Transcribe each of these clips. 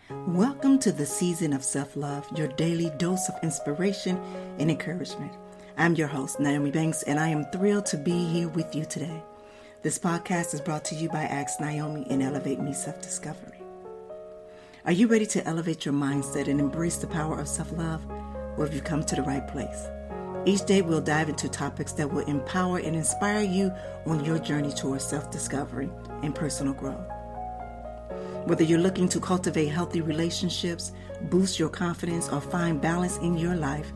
Welcome to the season of self-love, your daily dose of inspiration and encouragement. I'm your host, Nyomi, and I am thrilled to be here with you today. This podcast is brought to you by Ask Nyomi and Elevate Me Self-Discovery. Are you ready to elevate your mindset and embrace the power of self-love? Or have you come to the right place? Each day we'll dive into topics that will empower and inspire you on your journey towards self-discovery and personal growth. Whether you're looking to cultivate healthy relationships, boost your confidence, or find balance in your life,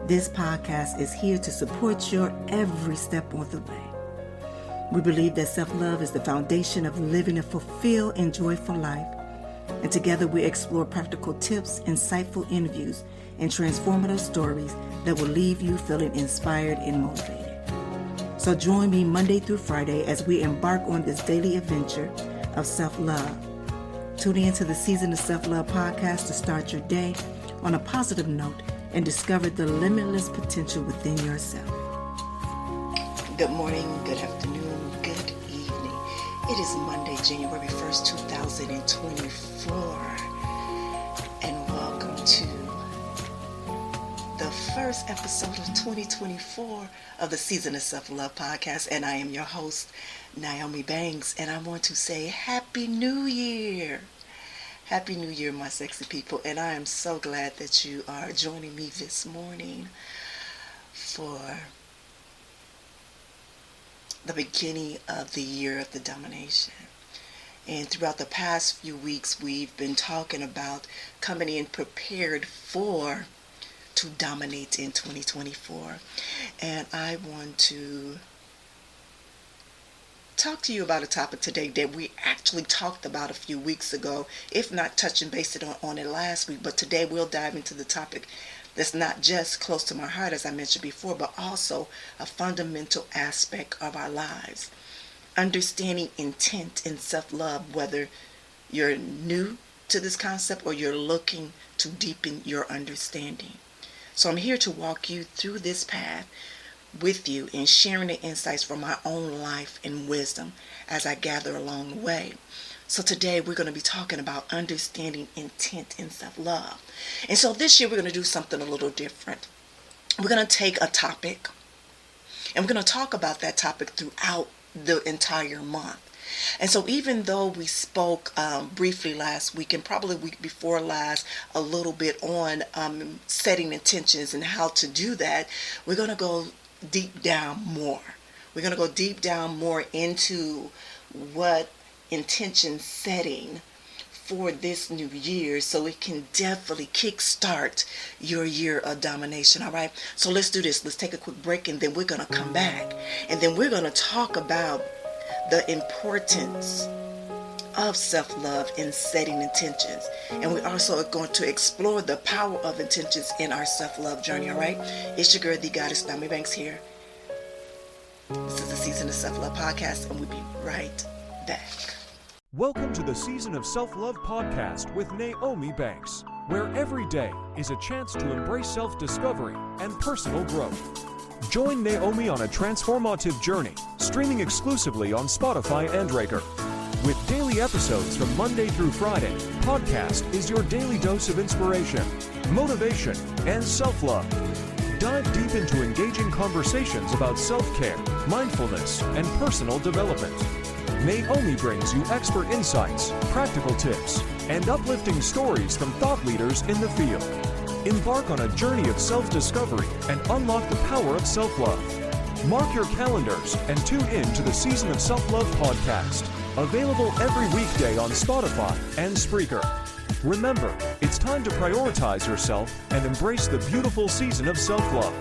this podcast is here to support your every step on the way. We believe that self-love is the foundation of living a fulfilled and joyful life. And together we explore practical tips, insightful interviews, and transformative stories that will leave you feeling inspired and motivated. So join me Monday through Friday as we embark on this daily adventure of self-love. Tune into the Season of Self-Love podcast to start your day on a positive note and discover the limitless potential within yourself. Good morning, good afternoon, good evening. It is Monday, January 1st, 2024. And welcome to the first episode of 2024 of the Season of Self-Love podcast. And I am your host, Nyomi Banks, and I want to say Happy New Year. Happy New Year, my sexy people, and I am so glad that you are joining me this morning for the beginning of the year of the domination. And throughout the past few weeks, we've been talking about coming in prepared to dominate in 2024. And I want to talk to you about a topic today that we actually talked about a few weeks ago, if not touching base on it last week. But today we'll dive into the topic that's not just close to my heart, as I mentioned before, but also a fundamental aspect of our lives. Understanding intent and self-love, whether you're new to this concept or you're looking to deepen your understanding. So I'm here to walk you through this path with you and sharing the insights from my own life and wisdom as I gather along the way. So today we're going to be talking about understanding intent and self-love. And so this year we're going to do something a little different. We're going to take a topic and we're going to talk about that topic throughout the entire month. And so even though we spoke briefly last week and probably week before last a little bit on setting intentions and how to do that, we're going to go deep down more. We're going to go deep down more into what intention setting for this new year, so it can definitely kickstart your year of domination. All right, so let's do this. Let's take a quick break, and then we're going to come back, and then we're going to talk about the importance of self-love in setting intentions. And we also are going to explore the power of intentions in our self-love journey, all right? It's your girl, the goddess, Nyomi Banks here. This is the Season of Self-Love podcast, and we'll be right back. Welcome to the Season of Self-Love podcast with Nyomi Banks, where every day is a chance to embrace self-discovery and personal growth. Join Nyomi on a transformative journey, streaming exclusively on Spotify and Breaker. With daily episodes from Monday through Friday, podcast is your daily dose of inspiration, motivation, and self-love. Dive deep into engaging conversations about self-care, mindfulness, and personal development. Nyomi brings you expert insights, practical tips, and uplifting stories from thought leaders in the field. Embark on a journey of self-discovery and unlock the power of self-love. Mark your calendars and tune in to the Season of Self-Love podcast. Available every weekday on Spotify and Spreaker. Remember, it's time to prioritize yourself and embrace the beautiful season of self-love.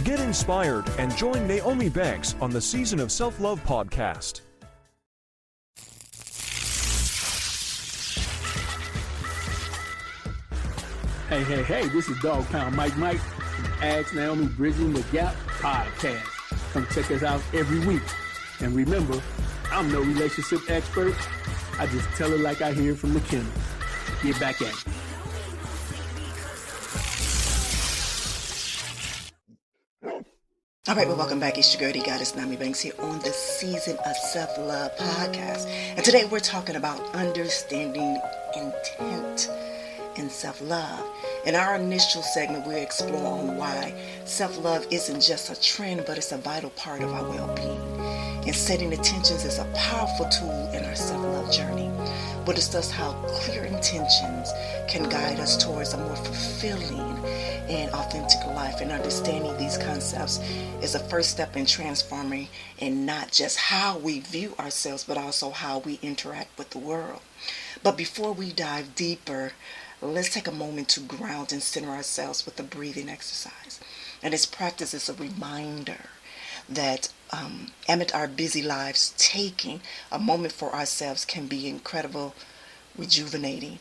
Get inspired and join Nyomi Banks on the Season of Self-Love podcast. Hey, this is Dog Pound Mike from Ask Nyomi Bridging the Gap podcast. Come check us out every week. And remember, I'm no relationship expert. I just tell it like I hear it from the kennel. Get back at it. All right, well, welcome back. It's your girl, the goddess, Nyomi Banks here on the Season of Self-Love podcast. And today we're talking about understanding intent. and self-love. In our initial segment, we'll explore on why self-love isn't just a trend, but it's a vital part of our well-being. And setting intentions is a powerful tool in our self-love journey. We'll discuss how clear intentions can guide us towards a more fulfilling and authentic life. And understanding these concepts is a first step in transforming and not just how we view ourselves, but also how we interact with the world. But before we dive deeper, let's take a moment to ground and center ourselves with a breathing exercise. And this practice is a reminder that amid our busy lives, taking a moment for ourselves can be incredible, rejuvenating.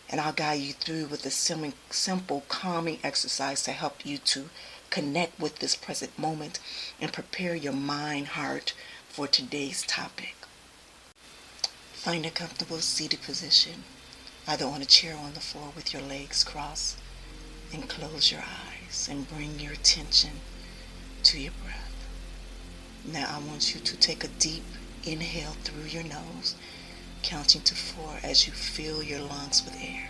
And I'll guide you through with a simple calming exercise to help you to connect with this present moment and prepare your mind, heart for today's topic. Find a comfortable seated position, either on a chair or on the floor with your legs crossed, and close your eyes and bring your attention to your breath. Now I want you to take a deep inhale through your nose, counting to 4 as you fill your lungs with air.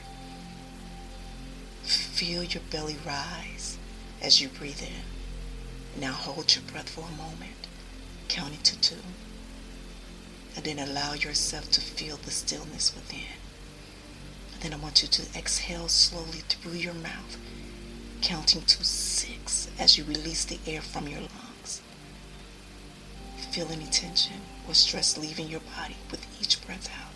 Feel your belly rise as you breathe in. Now hold your breath for a moment, counting to 2. And then allow yourself to feel the stillness within. And then I want you to exhale slowly through your mouth, counting to 6 as you release the air from your lungs. Feel any tension or stress leaving your body with each breath out.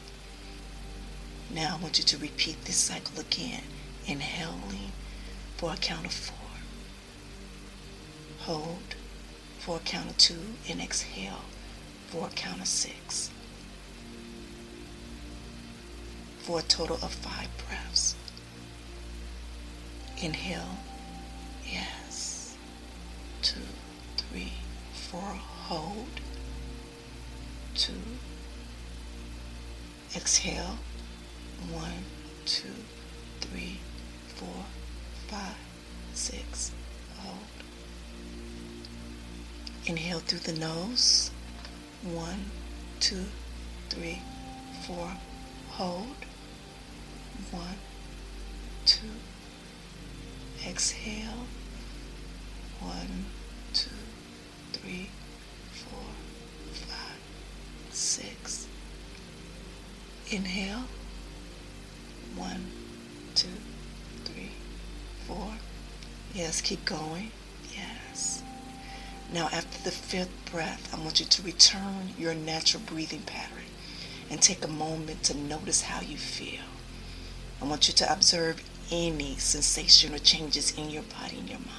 Now I want you to repeat this cycle again, inhaling for a count of 4. Hold for a count of 2 and exhale for a count of 6. For a total of 5 breaths. Inhale, yes, 2, 3, 4, hold, 2, exhale, 1, 2, 3, 4, 5, 6, hold. Inhale through the nose, 1, 2, 3, 4, hold, 1, 2, exhale, 1, 2, 3, 4, 5, 6. Inhale, 1, 2, 3, 4. Yes, keep going. Yes. Now after the 5th breath, I want you to return your natural breathing pattern and take a moment to notice how you feel. I want you to observe any sensation or changes in your body and your mind.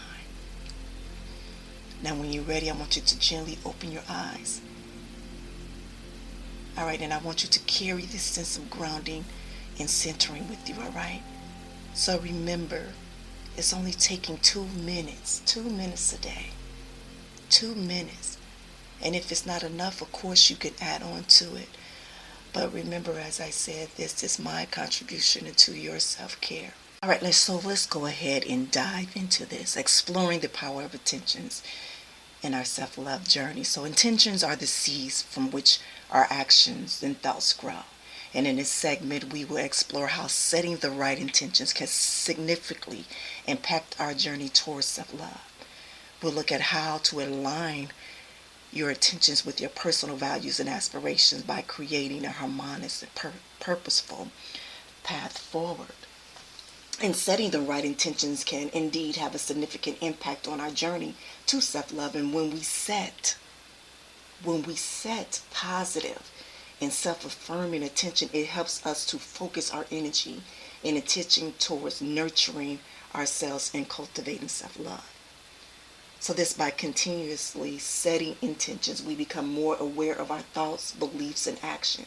Now when you're ready, I want you to gently open your eyes. Alright, and I want you to carry this sense of grounding and centering with you, alright? So remember, it's only taking 2 minutes a day. 2 minutes. And if it's not enough, of course you can add on to it. But remember, as I said, this is my contribution to your self-care. All right, let's go ahead and dive into this, exploring the power of intentions in our self-love journey. So intentions are the seeds from which our actions and thoughts grow. And in this segment, we will explore how setting the right intentions can significantly impact our journey towards self-love. We'll look at how to align your intentions with your personal values and aspirations by creating a harmonious and purposeful path forward. And setting the right intentions can indeed have a significant impact on our journey to self-love. And when we set positive and self-affirming attention, it helps us to focus our energy and attention towards nurturing ourselves and cultivating self-love. So this, by continuously setting intentions, we become more aware of our thoughts, beliefs, and action.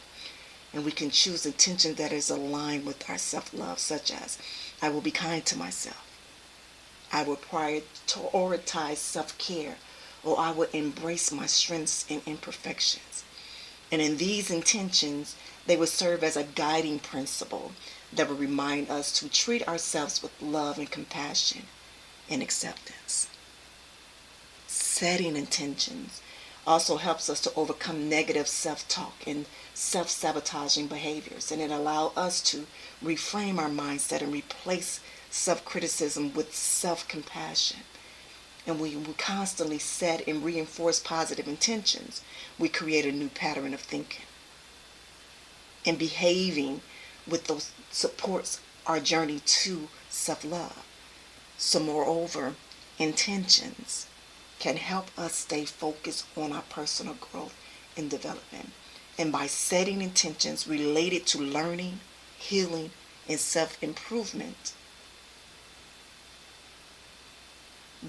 And we can choose intention that is aligned with our self-love, such as, I will be kind to myself. I will prioritize self-care, or I will embrace my strengths and imperfections. And in these intentions, they will serve as a guiding principle that will remind us to treat ourselves with love and compassion and acceptance. Setting intentions also helps us to overcome negative self-talk and self-sabotaging behaviors, and it allows us to reframe our mindset and replace self-criticism with self-compassion. And we constantly set and reinforce positive intentions, we create a new pattern of thinking and behaving with those supports our journey to self-love. So moreover, intentions can help us stay focused on our personal growth and development. And by setting intentions related to learning, healing, and self-improvement,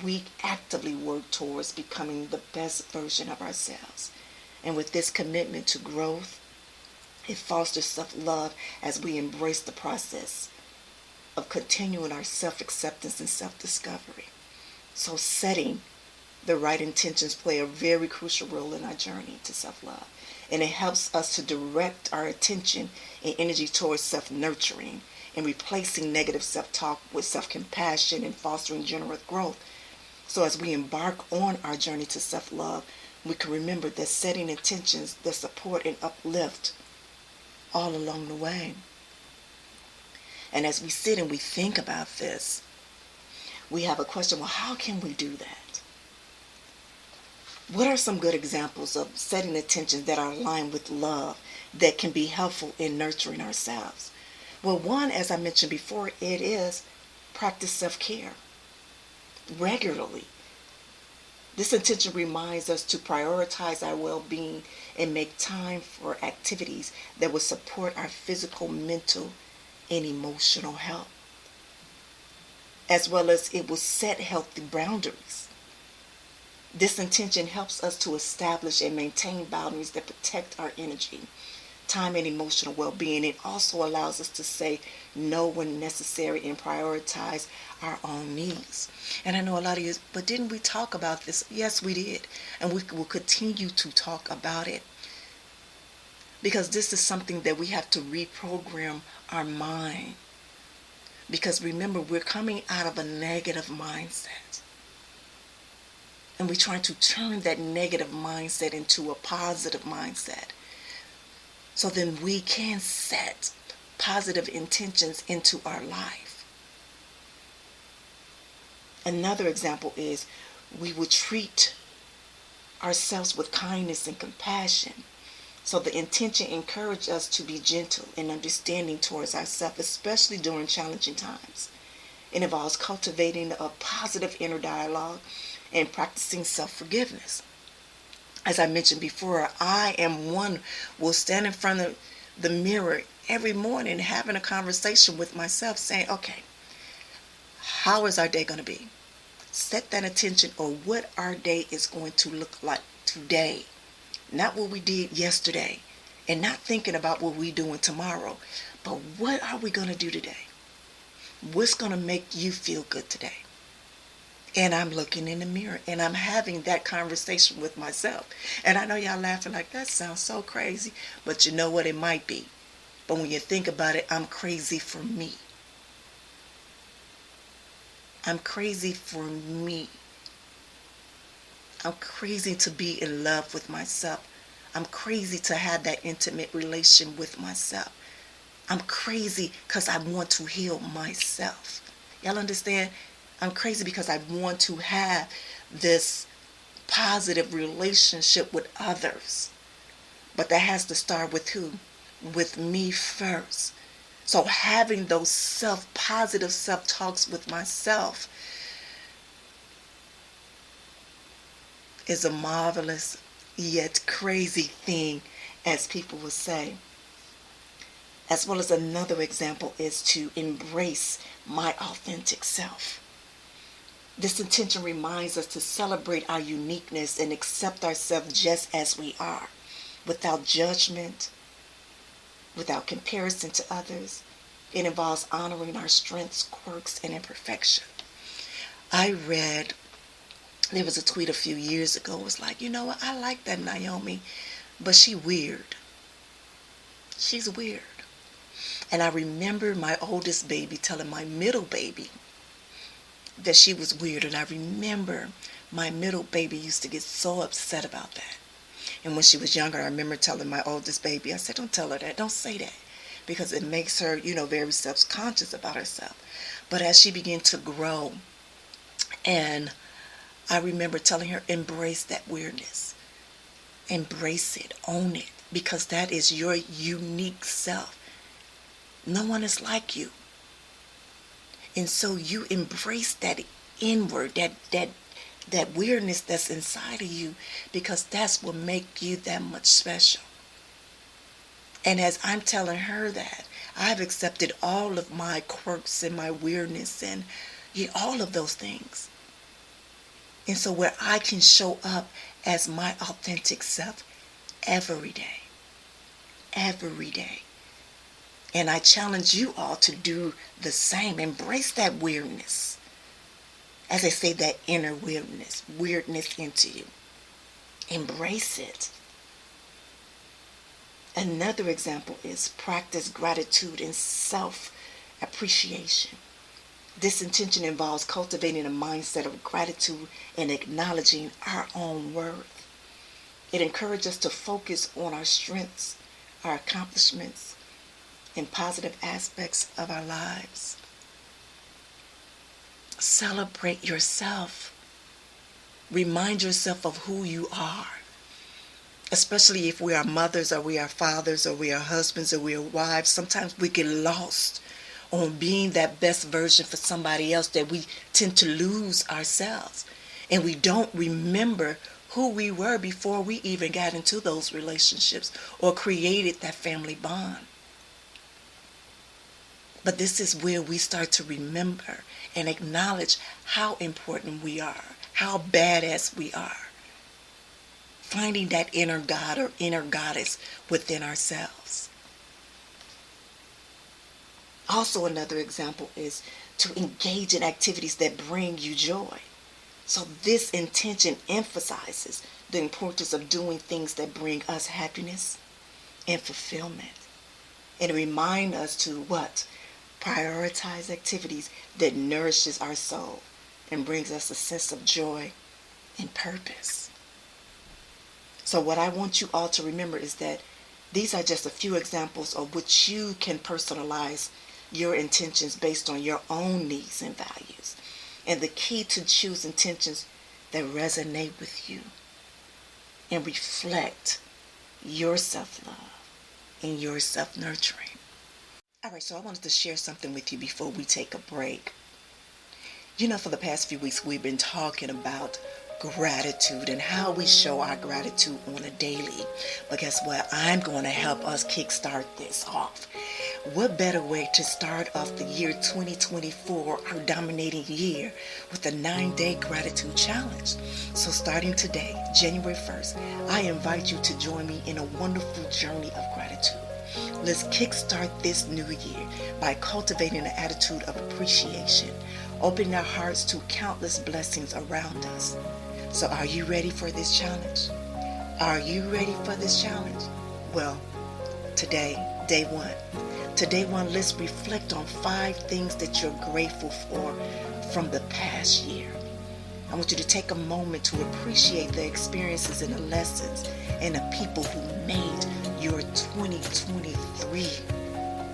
we actively work towards becoming the best version of ourselves. And with this commitment to growth, it fosters self-love as we embrace the process of continuing our self-acceptance and self-discovery. So setting the right intentions play a very crucial role in our journey to self-love. And it helps us to direct our attention and energy towards self-nurturing and replacing negative self-talk with self-compassion and fostering generous growth. So as we embark on our journey to self-love, we can remember that setting intentions that support and uplift all along the way. And as we sit and we think about this, we have a question, well, how can we do that? What are some good examples of setting intentions that are aligned with love that can be helpful in nurturing ourselves? Well, one, as I mentioned before, it is practice self-care regularly. This intention reminds us to prioritize our well-being and make time for activities that will support our physical, mental, and emotional health, as well as it will set healthy boundaries. This intention helps us to establish and maintain boundaries that protect our energy, time, and emotional well-being. It also allows us to say no when necessary and prioritize our own needs. And I know a lot of you, but didn't we talk about this? Yes, we did. And we will continue to talk about it. Because this is something that we have to reprogram our mind. Because remember, we're coming out of a negative mindset. And we're trying to turn that negative mindset into a positive mindset. So then we can set positive intentions into our life. Another example is we will treat ourselves with kindness and compassion. So the intention encourages us to be gentle and understanding towards ourselves, especially during challenging times. It involves cultivating a positive inner dialogue and practicing self-forgiveness. As I mentioned before, I am one who will stand in front of the mirror every morning having a conversation with myself saying, okay, how is our day going to be? Set that intention on what our day is going to look like today. Not what we did yesterday, and not thinking about what we're doing tomorrow, but what are we going to do today? What's going to make you feel good today? And I'm looking in the mirror and I'm having that conversation with myself. And I know y'all laughing like, that sounds so crazy, but you know what, it might be. But when you think about it, I'm crazy for me. I'm crazy for me. I'm crazy to be in love with myself. I'm crazy to have that intimate relation with myself. I'm crazy because I want to heal myself. Y'all understand? I'm crazy because I want to have this positive relationship with others. But that has to start with who? With me first. So having those positive self-talks with myself is a marvelous yet crazy thing, as people would say. As well as another example is to embrace my authentic self. This intention reminds us to celebrate our uniqueness and accept ourselves just as we are, without judgment, without comparison to others. It involves honoring our strengths, quirks, and imperfection. I read, there was a tweet a few years ago. It was like, you know what, I like that Nyomi, but she weird. She's weird. And I remember my oldest baby telling my middle baby that she was weird. And I remember my middle baby used to get so upset about that. And when she was younger, I remember telling my oldest baby, I said, don't tell her that. Don't say that. because it makes her, very self-conscious about herself. But as she began to grow, and I remember telling her, embrace that weirdness. Embrace it, own it, because that is your unique self. No one is like you. And so you embrace that inward, that weirdness that's inside of you, because that's what makes you that much special. And as I'm telling her that, I've accepted all of my quirks and my weirdness and all of those things. And so where I can show up as my authentic self every day. Every day. And I challenge you all to do the same. Embrace that weirdness. As I say, that inner weirdness into you. Embrace it. Another example is practice gratitude and self-appreciation. This intention involves cultivating a mindset of gratitude and acknowledging our own worth. It encourages us to focus on our strengths, our accomplishments, and positive aspects of our lives. Celebrate yourself. Remind yourself of who you are. Especially if we are mothers or we are fathers or we are husbands or we are wives. Sometimes we get lost on being that best version for somebody else that we tend to lose ourselves. And we don't remember who we were before we even got into those relationships or created that family bond. But this is where we start to remember and acknowledge how important we are, how badass we are. Finding that inner God or inner goddess within ourselves. Also, another example is to engage in activities that bring you joy. So this intention emphasizes the importance of doing things that bring us happiness and fulfillment. And remind us to what? Prioritize activities that nourishes our soul and brings us a sense of joy and purpose. So what I want you all to remember is that these are just a few examples of which you can personalize your intentions based on your own needs and values. And the key to choose intentions that resonate with you and reflect your self-love and your self-nurturing. All right, so I wanted to share something with you before we take a break. For the past few weeks, we've been talking about gratitude and how we show our gratitude on a daily. But guess what? I'm going to help us kickstart this off. What better way to start off the year 2024, our dominating year, with a 9-day gratitude challenge? So starting today, January 1st, I invite you to join me in a wonderful journey of gratitude. Let's kickstart this new year by cultivating an attitude of appreciation, opening our hearts to countless blessings around us. So are you ready for this challenge? Are you ready for this challenge? Well, today, day one, let's reflect on 5 things that you're grateful for from the past year. I want you to take a moment to appreciate the experiences and the lessons and the people who made your 2023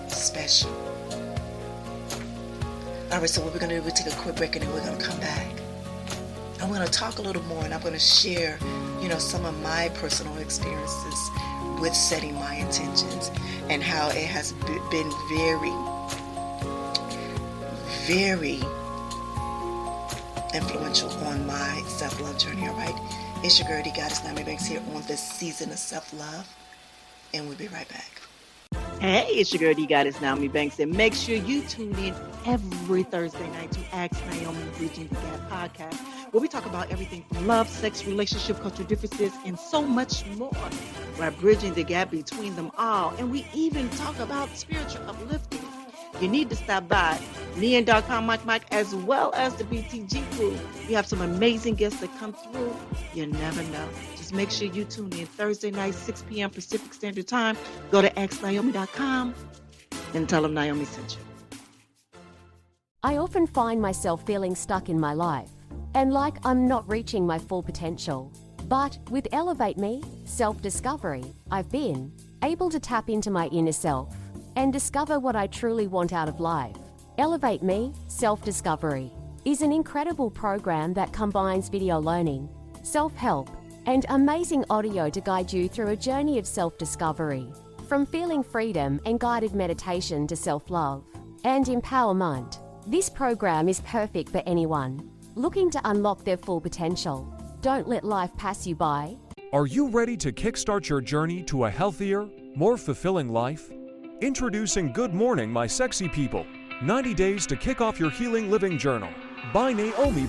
special. All right, so what we're going to do, we'll take a quick break and then we're going to come back. I'm going to talk a little more and I'm going to share, some of my personal experiences with setting my intentions and how it has been very, very influential on my self-love journey, all right? It's your girl, the Goddess NmW&x here on this season of self-love, and we'll be right back. Hey, it's your girl, the Goddess NmW&x, and make sure you tune in every Thursday night to Ask Naomi Bridging the Gap podcast, where we talk about everything from love, sex, relationship, cultural differences, and so much more. We're bridging the gap between them all, and we even talk about spiritual uplifting. You need to stop by Neon.com, Mike, as well as the BTG crew. We have some amazing guests that come through. You never know. Just make sure you tune in Thursday night, 6 p.m. Pacific Standard Time. Go to axnaomi.com and tell them Naomi sent you. I often find myself feeling stuck in my life and like I'm not reaching my full potential. But with Elevate Me, self-discovery, I've been able to tap into my inner self and discover what I truly want out of life. Elevate Me, Self-Discovery is an incredible program that combines video learning, self-help, and amazing audio to guide you through a journey of self-discovery. From feeling freedom and guided meditation to self-love and empowerment, this program is perfect for anyone looking to unlock their full potential. Don't let life pass you by. Are you ready to kickstart your journey to a healthier, more fulfilling life? Introducing Good Morning, My Sexy People, 90 Days to Kick Off Your Healing Living Journal by Nyomi.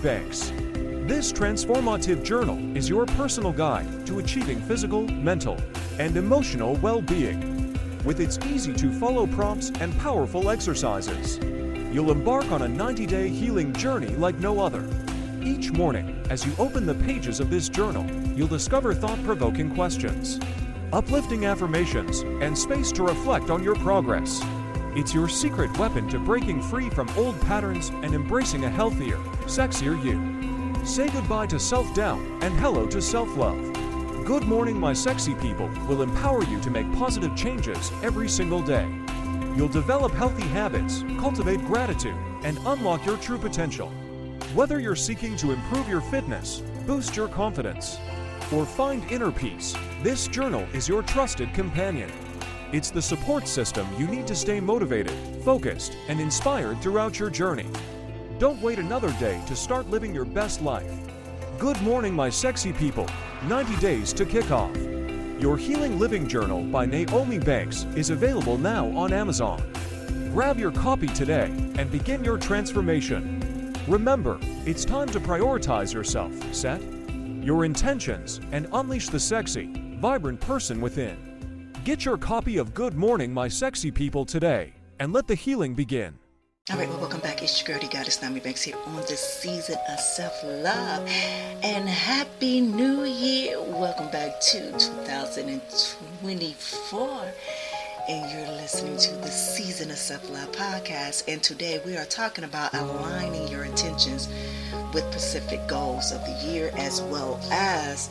This transformative journal is your personal guide to achieving physical, mental, and emotional well-being. With its easy-to-follow prompts and powerful exercises, you'll embark on a 90-day healing journey like no other. Each morning, as you open the pages of this journal, you'll discover thought-provoking questions, uplifting affirmations, and space to reflect on your progress. It's your secret weapon to breaking free from old patterns and embracing a healthier, sexier you. Say goodbye to self-doubt and hello to self-love. Good Morning, My Sexy People will empower you to make positive changes every single day. You'll develop healthy habits, cultivate gratitude, and unlock your true potential. Whether you're seeking to improve your fitness, boost your confidence, or find inner peace, this journal is your trusted companion. It's the support system you need to stay motivated, focused, and inspired throughout your journey. Don't wait another day to start living your best life. Good Morning, My Sexy People, 90 Days to Kick Off. Your Healing Living Journal by Nyomi is available now on Amazon. Grab your copy today and begin your transformation. Remember, it's time to prioritize yourself, set your intentions, and unleash the sexy, vibrant person within. Get your copy of Good Morning, My Sexy People today, and let the healing begin. All right, well, welcome back. It's your girl, the goddess Nyomi here on this season of self-love. And Happy New Year. Welcome back to 2024. And you're listening to the Season of Self-Love podcast. And today we are talking about aligning your intentions with specific goals of the year, as well as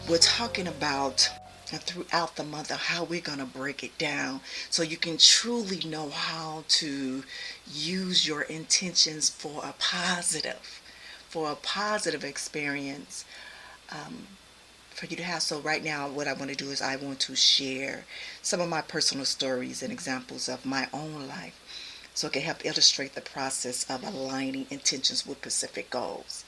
we're talking about throughout the month of how we're going to break it down so you can truly know how to use your intentions for a positive experience for you to have. So right now what I want to do is I want to share some of my personal stories and examples of my own life so it can help illustrate the process of aligning intentions with specific goals.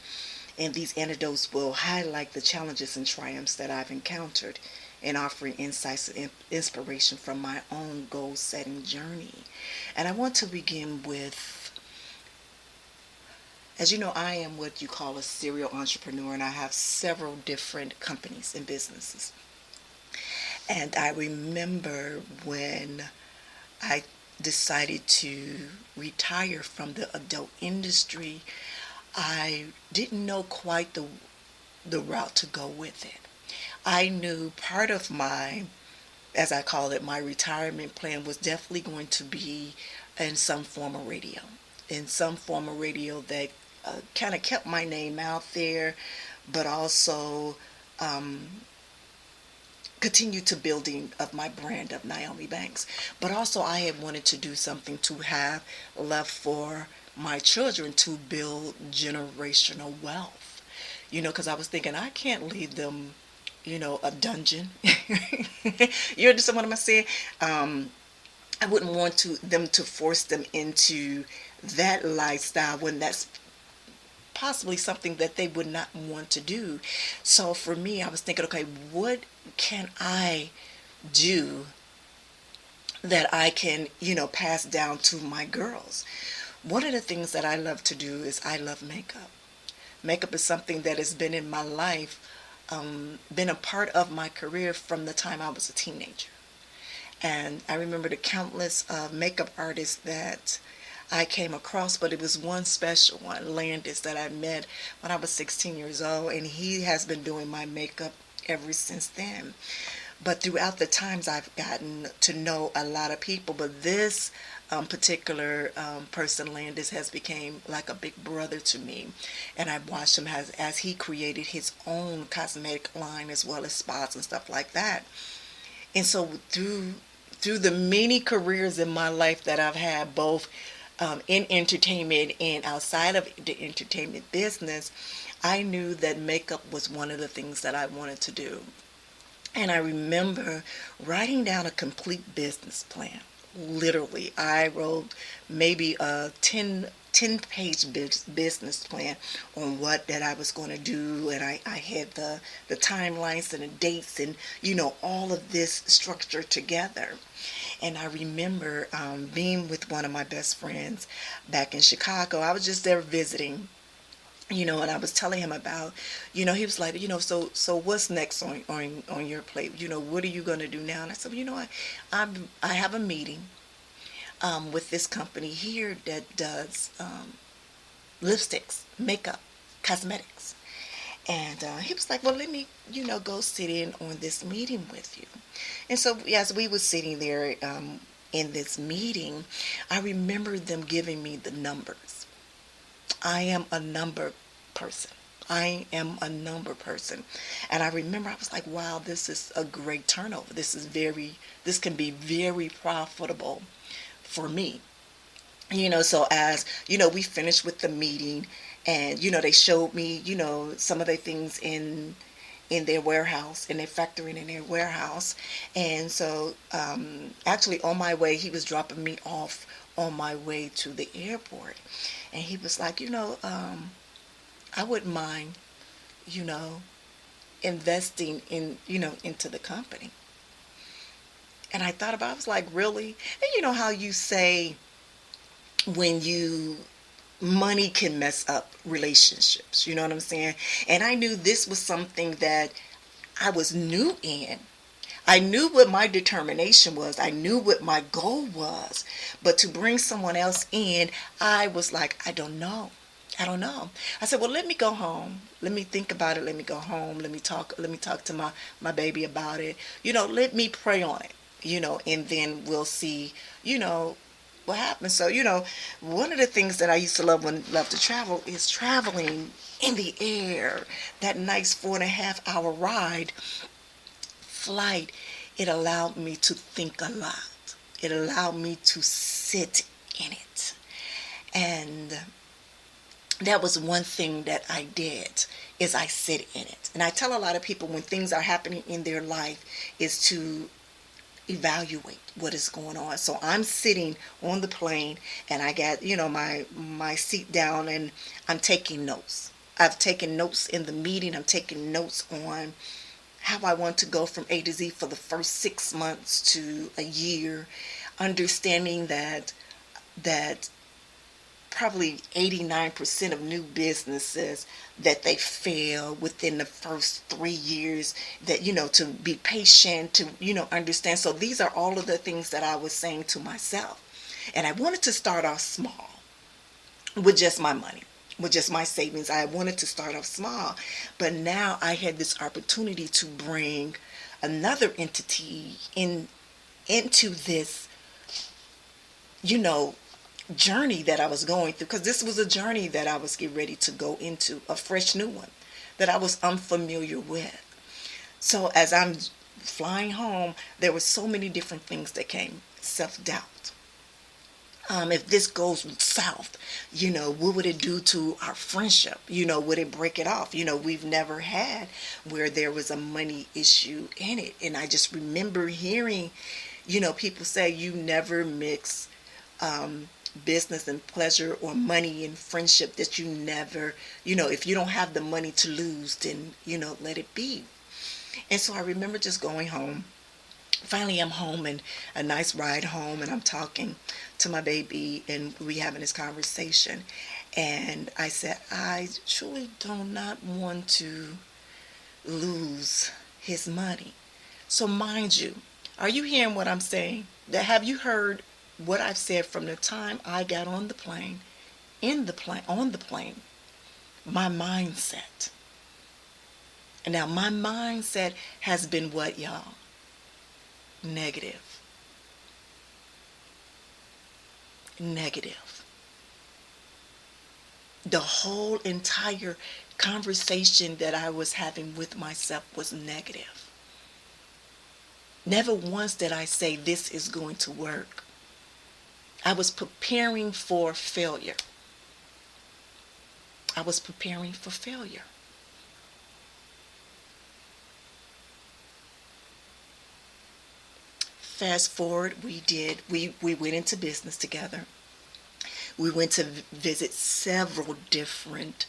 And these anecdotes will highlight the challenges and triumphs that I've encountered and offering insights and inspiration from my own goal-setting journey. And I want to begin with, as you know, I am what you call a serial entrepreneur, and I have several different companies and businesses. And I remember when I decided to retire from the adult industry, I didn't know quite the route to go with it. I knew part of my, as I call it, my retirement plan was definitely going to be in some form of radio. That kind of kept my name out there, but also continued to building of my brand of Nyomi. But also I had wanted to do something to have left for my children to build generational wealth. Because I was thinking I can't leave them a dungeon. You understand what I'm saying? I wouldn't want them to force them into that lifestyle when that's possibly something that they would not want to do. So for me, I was thinking, okay, what can I do that I can, pass down to my girls? One of the things that I love to do is I love makeup. Makeup is something that has been in my life, been a part of my career from the time I was a teenager. And I remember the countless makeup artists that I came across, but it was one special one, Landis, that I met when I was 16 years old, and he has been doing my makeup ever since then. But throughout the times, I've gotten to know a lot of people, but this particular person, Landis, has become like a big brother to me, and I've watched him as he created his own cosmetic line as well as spas and stuff like that. And so through through the many careers in my life that I've had, both in entertainment and outside of the entertainment business, I knew that makeup was one of the things that I wanted to do. And I remember writing down a complete business plan. Literally, I wrote maybe a 10-page business plan on what that I was going to do. And I had the timelines and the dates and, all of this structured together. And I remember being with one of my best friends back in Chicago. I was just there visiting, and I was telling him about, he was like, so what's next on your plate? What are you going to do now? And I said, I have a meeting with this company here that does lipsticks, makeup, cosmetics. And he was like, well, let me, go sit in on this meeting with you. And so as we were sitting there in this meeting, I remember them giving me the numbers. I am a number person. And I remember I was like, wow, this is a great turnover. This can be very profitable for me. So as, we finished with the meeting and, they showed me, some of the things in their warehouse, in their factory, in their warehouse. And so actually on my way, he was dropping me off on my way to the airport. And he was like, I wouldn't mind, investing into the company. And I thought about it, I was like, really? And you know how you say when money can mess up relationships, you know what I'm saying? And I knew this was something that I was new in. I knew what my determination was. I knew what my goal was. But to bring someone else in, I was like, I don't know. I said, well, let me go home. Let me think about it. Let me go home. Let me talk to my baby about it. Let me pray on it, and then we'll see, what happens. So, one of the things that I used to love to travel is traveling in the air. That nice 4.5-hour ride flight, it allowed me to think a lot. It allowed me to sit in it. And that was one thing that I did, is I sit in it. And I tell a lot of people when things are happening in their life is to evaluate what is going on. So I'm sitting on the plane and I got, my seat down and I'm taking notes. I've taken notes in the meeting. I'm taking notes on how I want to go from A to Z for the first 6 months to a year, understanding that probably 89% of new businesses that they fail within the first 3 years, that, to be patient, to, understand. So these are all of the things that I was saying to myself. And I wanted to start off small with just my money, with just my savings. I wanted to start off small. But now I had this opportunity to bring another entity into this, journey that I was going through, because this was a journey that I was getting ready to go into, a fresh new one that I was unfamiliar with. So as I'm flying home, there were so many different things that came. Self-doubt. If this goes south, what would it do to our friendship? Would it break it off? We've never had where there was a money issue in it. And I just remember hearing, people say you never mix business and pleasure, or money and friendship, that you never, if you don't have the money to lose, then, let it be. And so I remember just going home. Finally, I'm home, and a nice ride home, and I'm talking to my baby, and we having this conversation. And I said, I truly do not want to lose his money. So mind you, are you hearing what I'm saying? Have you heard what I've said from the time I got on the plane, on the plane, my mindset. And now my mindset has been what, y'all? Negative. The whole entire conversation that I was having with myself was negative. Never once did I say this is going to work. I was preparing for failure. I was preparing for failure. Fast forward, we went into business together. We went to visit several different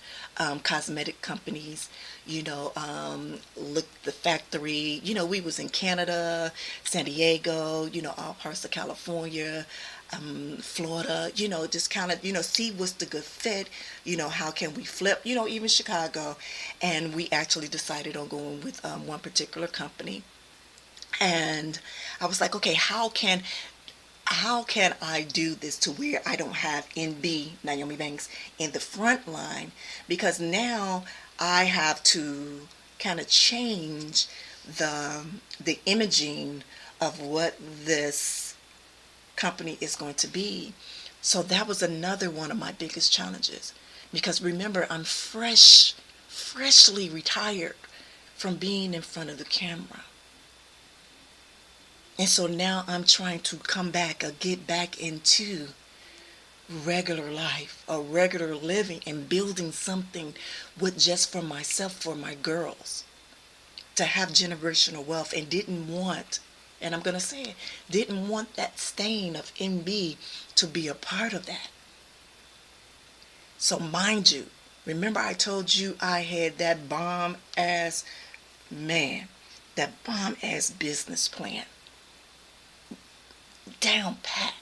cosmetic companies, looked the factory. We was in Canada, San Diego, all parts of California, Florida, just kind of, see what's the good fit, how can we flip, even Chicago. And we actually decided on going with one particular company. And I was like, okay, how can I do this to where I don't have NB, Nyomi&x, in the front line? Because now I have to kind of change the imaging of what this company is going to be. So that was another one of my biggest challenges. Because remember, I'm freshly retired from being in front of the camera. And so now I'm trying to come back or get back into regular life or regular living and building something with just for myself, for my girls, to have generational wealth, and didn't want, and I'm going to say it, didn't want that stain of NB to be a part of that. So mind you, remember I told you I had that bomb-ass business plan down pat.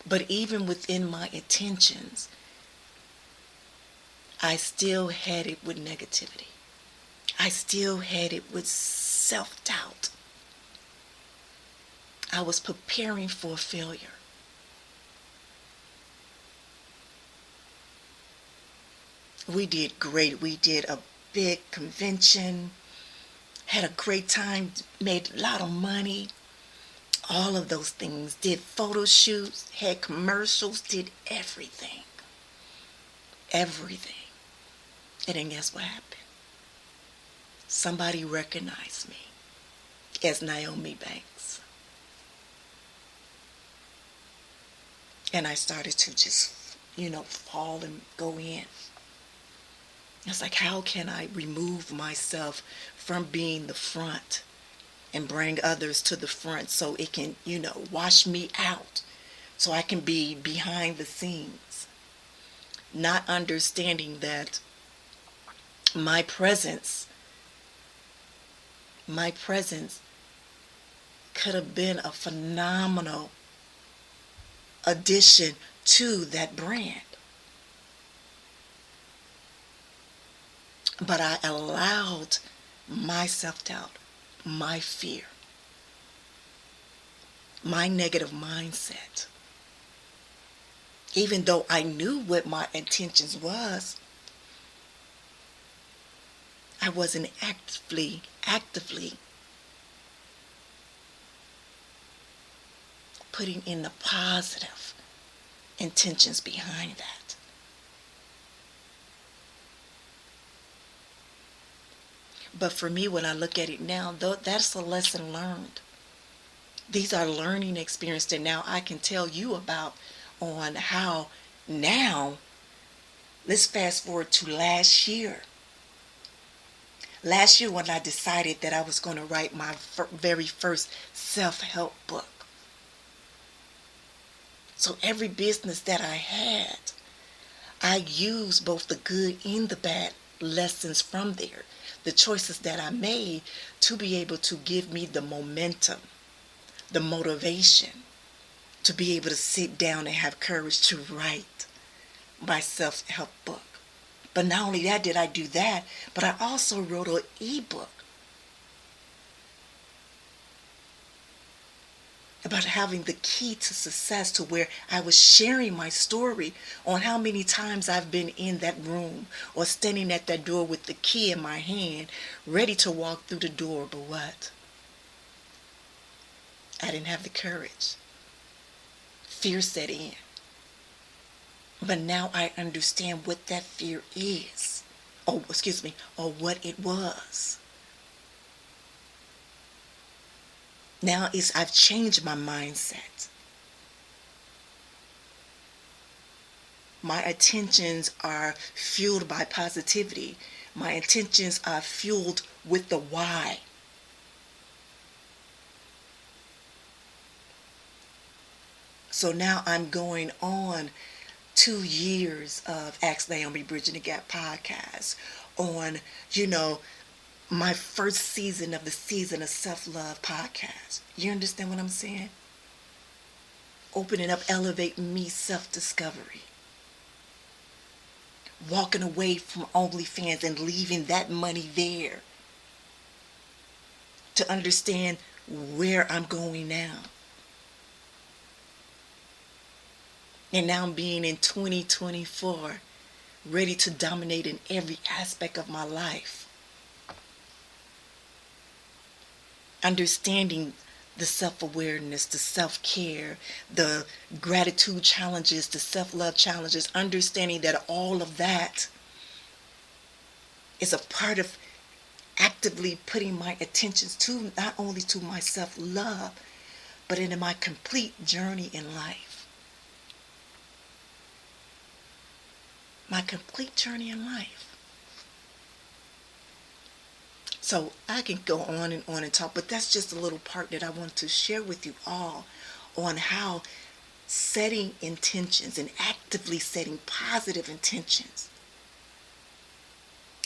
But even within my intentions, I still had it with negativity. I still had it with self-doubt. I was preparing for failure. We did great. We did a big convention. Had a great time, made a lot of money, all of those things. Did photo shoots, had commercials, did everything. Everything. And then guess what happened? Somebody recognized me as Nyomi&x. And I started to just, fall and go in. It's like, how can I remove myself from being the front and bring others to the front so it can, wash me out, so I can be behind the scenes, not understanding that my presence could have been a phenomenal addition to that brand. But I allowed my self-doubt, my fear, my negative mindset, even though I knew what my intentions was, I wasn't actively putting in the positive intentions behind that. But for me, when I look at it now, that's a lesson learned. These are learning experiences that now I can tell you about on how now, let's fast forward to last year. Last year when I decided that I was going to write my very first self-help book. So every business that I had, I used both the good and the bad lessons from there, the choices that I made, to be able to give me the momentum, the motivation to be able to sit down and have courage to write my self-help book. But not only that did I do that, but I also wrote an ebook about having the key to success, to where I was sharing my story on how many times I've been in that room or standing at that door with the key in my hand, ready to walk through the door, but what? I didn't have the courage. Fear set in. But now I understand what that fear is. or what it was. Now I've changed my mindset. My attentions are fueled by positivity. My intentions are fueled with the why. So now I'm going on 2 years of Ask Naomi Bridging the Gap podcast on, my first season of the Season of Self-Love podcast. You understand what I'm saying? Opening up Elevate Me Self-Discovery. Walking away from OnlyFans and leaving that money there to understand where I'm going now. And now being in 2024, ready to dominate in every aspect of my life. Understanding the self-awareness, the self-care, the gratitude challenges, the self-love challenges, understanding that all of that is a part of actively putting my attentions to not only to my self-love, but into my complete journey in life. My complete journey in life. So I can go on and talk, but that's just a little part that I want to share with you all on how setting intentions and actively setting positive intentions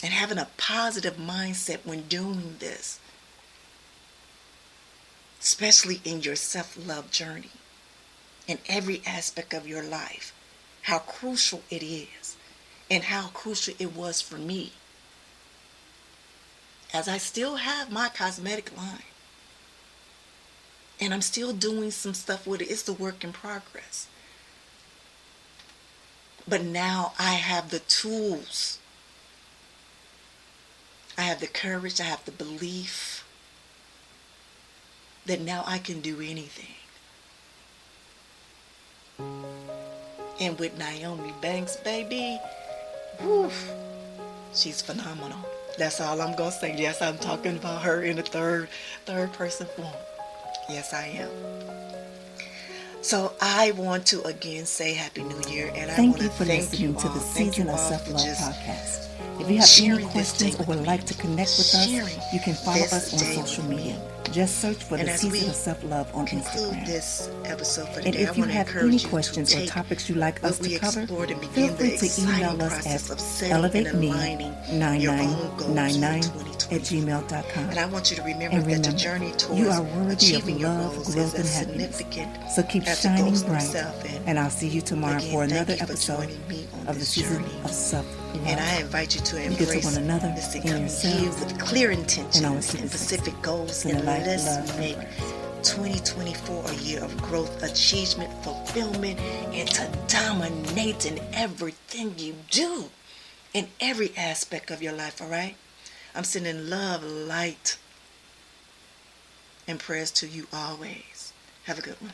and having a positive mindset when doing this, especially in your self-love journey, in every aspect of your life, how crucial it is. And how crucial it was for me. As I still have my cosmetic line. And I'm still doing some stuff with it. It's the work in progress. But now I have the tools. I have the courage. I have the belief that now I can do anything. And with Naomi Banks, baby, whew, she's phenomenal. That's all I'm going to say. Yes, I'm talking about her in the third person form. Yes, I am. So I want to again say Happy New Year, and I want to thank you to the Season of Self-Love podcast. If you have any questions or would like to connect with us, you can follow us on social media. Just search for the Season of Self-Love on Instagram. This episode for and today, if you have any questions or topics you'd like us to cover, feel free to email us at elevateme9999@gmail.com. And I want you to remember that the journey towards you are worthy of achieving your love, goals growth, is and as happiness. significant So keep as the shining goals bright, themselves. and I'll see you tomorrow for another thank you for episode joining me on of the this Season journey. of Self-Love. And I invite you to You get to embrace one another this in coming yourself, year with clear intentions and and, always keep it specific goals, in the and light, let's love, and make grace. 2024 a year of growth, achievement, fulfillment, and to dominate in everything you do, in every aspect of your life, all right? I'm sending love, light, and prayers to you always. Have a good one.